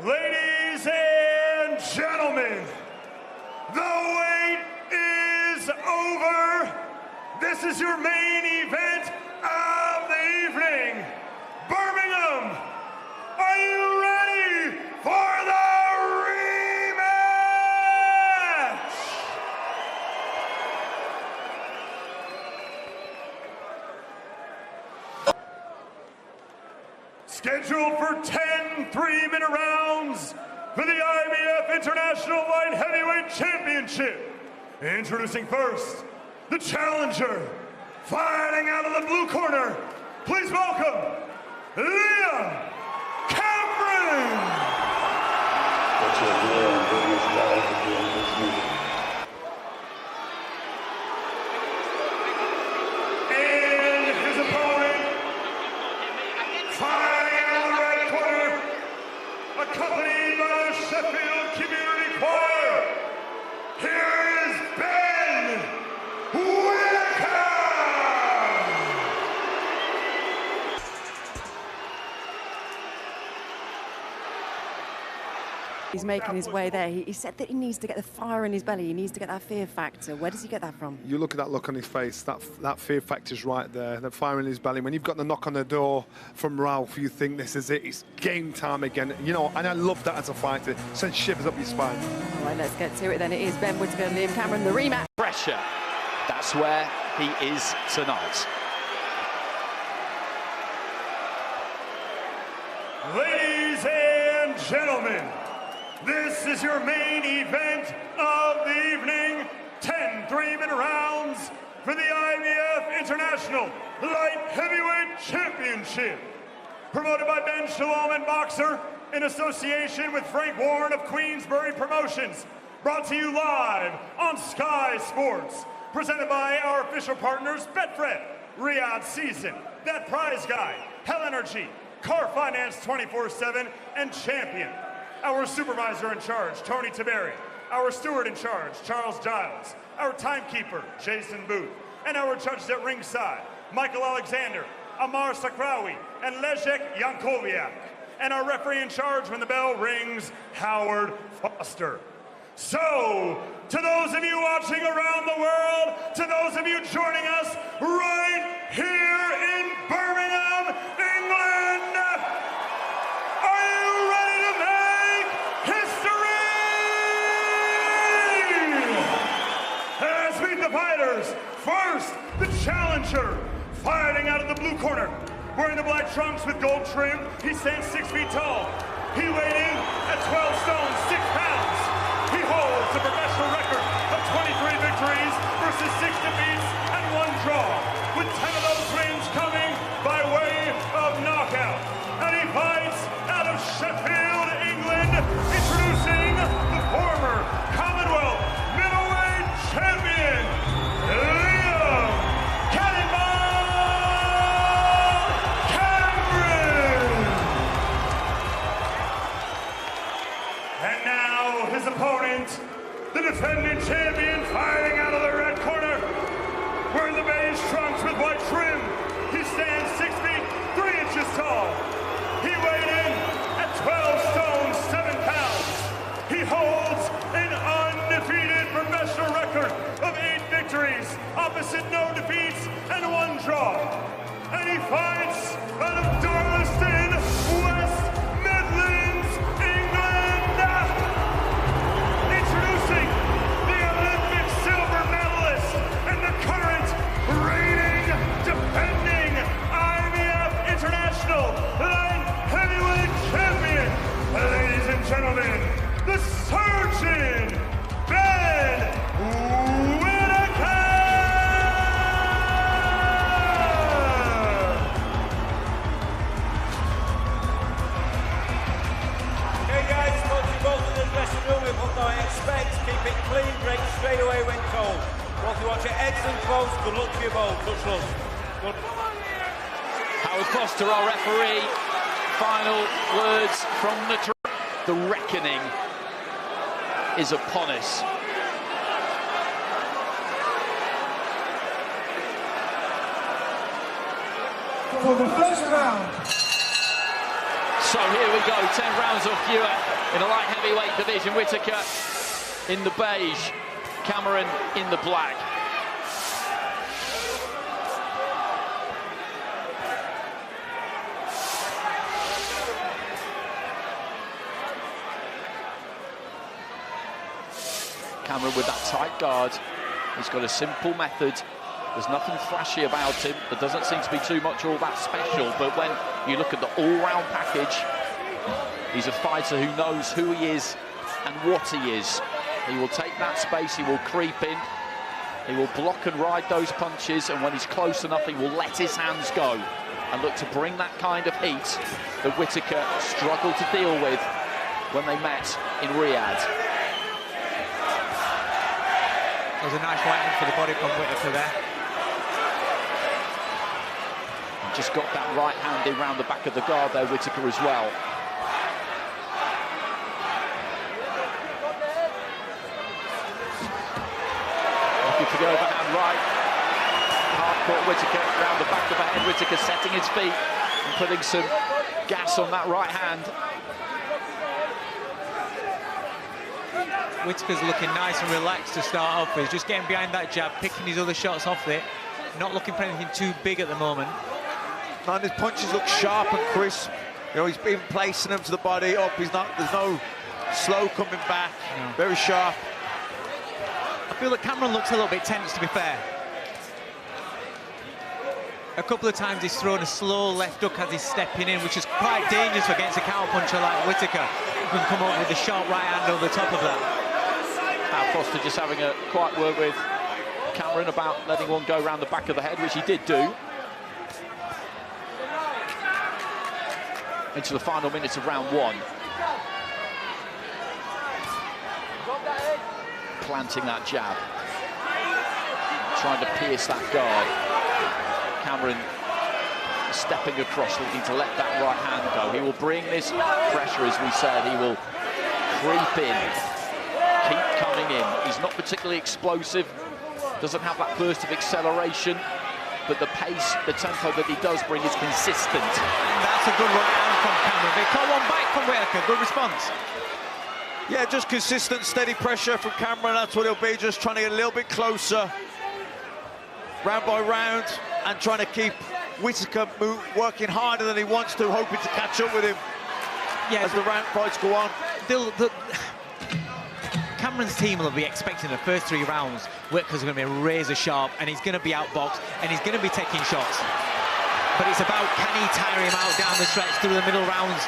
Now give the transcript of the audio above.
Ladies and gentlemen, the wait is over. This is your main event of the evening. Birmingham, are you ready for the rematch? Scheduled for 10 3-minute rounds for the IBF International Light Heavyweight Championship. Introducing first, the challenger, fighting out of the blue corner. Please welcome, Liam Cameron. And his opponent, fighting out of the red corner, accompanied by the Sheffield Community Choir. Here is Ben Whittaker. He's making his way there. He said that he needs to get the fire in his belly. He needs to get that fear factor. Where does he get that from? You look at that look on his face. That fear factor's right there. The fire in his belly. When you've got the knock on the door from Ralph, you think this is it. It's game time again. You know, and I love that as a fighter. It sends shivers up your spine. All right, let's get to it then. It is Ben Whittaker and Liam Cameron, the rematch. Pressure. That's where he is tonight. Ladies and gentlemen, this is your main event of the evening. 10 3-minute rounds for the IBF International Light Heavyweight Championship. Promoted by Ben Shalom and Boxer in association with Frank Warren of Queensbury Promotions. Brought to you live on Sky Sports. Presented by our official partners, Betfred, Riyadh Season, That Prize Guy, Hell Energy, Car Finance 24/7, and Champion. Our supervisor in charge, Tony Tiberi. Our steward in charge, Charles Giles. Our timekeeper, Jason Booth. And our judges at ringside, Michael Alexander, Amar Sakrawi, and Leszek Jankowiak. And our referee in charge when the bell rings, Howard Foster. So, to those of you watching around the world, to those of you joining us right here in Birmingham, England, are you ready to make history? Let's meet the fighters. First, the challenger, fighting out of the blue corner. Wearing the black trunks with gold trim, he stands 6 feet tall. He weighed in at 12 stone, 6 pounds. He holds a professional record of 23 victories versus 6 defeats and 1 draw, with 10 of those wins coming by way of knockout. And he fights out of Sheffield, England, introducing the former Commonwealth middleweight champion, Liam Cannonball Cameron. And now his opponent, the defending champion, fighting out of the red corner, wearing the beige trunks with white trim. He stands 6 feet 3 inches tall. He weighed in at 12 stone 7 pounds. He holds an undefeated professional record of 8 victories, opposite no defeats and 1 draw. And he fights out of Darlaston, West Midlands, England. Introducing the Olympic silver medalist and the current reigning, defending IBF International Light Heavyweight Champion. Ladies and gentlemen, the surgeon, Ben Whittaker! Okay guys, once you both in the dressing room, we've got no expect, keep it clean, break straight away when told. Both you watch it excellent close, good luck to you both, touch love. Good. Howard Foster, our referee. Final words from the reckoning is upon us. For the first round. So here we go, 10 rounds or fewer in the light heavyweight division. Whittaker in the beige, Cameron in the black. Cameron with that tight guard. He's got a simple method. There's nothing flashy about him. There doesn't seem to be too much all that special, but when you look at the all-round package, he's a fighter who knows who he is and what he is. He will take that space, he will creep in, he will block and ride those punches, and when he's close enough, he will let his hands go and look to bring that kind of heat that Whittaker struggled to deal with when they met in Riyadh. There's a nice right hand for the body from Whittaker there. Just got that right hand in round the back of the guard there, Whittaker as well. Looking for the overhand right. Hard caught Whittaker round the back of the head. Whittaker setting his feet and putting some gas on that right hand. Whittaker's looking nice and relaxed to start off with. He's just getting behind that jab, picking his other shots off it. Not looking for anything too big at the moment. And his punches look sharp and crisp. You know, he's been placing them to the body up. There's no slow coming back. No. Very sharp. I feel that Cameron looks a little bit tense, to be fair. A couple of times he's thrown a slow left hook as he's stepping in, which is quite dangerous against a counter-puncher like Whittaker, who can come up with a sharp right hand over the top of that. Foster just having a quiet word with Cameron about letting one go around the back of the head, which he did do. Into the final minutes of round one. Planting that jab. Trying to pierce that guard. Cameron stepping across, looking to let that right hand go. He will bring this pressure, as we said. He will creep in, keep coming in. He's not particularly explosive, doesn't have that burst of acceleration, but the pace, the tempo that he does bring is consistent. And that's a good right hand from Cameron. They caught one back from Whittaker. Good response. Yeah, just consistent, steady pressure from Cameron. That's what he'll be, just trying to get a little bit closer, round by round, and trying to keep Whittaker working harder than he wants to, hoping to catch up with him as the round fights go on. Cameron's team will be expecting the first 3 rounds Whittaker's going to be razor sharp, and he's going to be outboxed, and he's going to be taking shots. But it's about, can he tire him out down the stretch through the middle rounds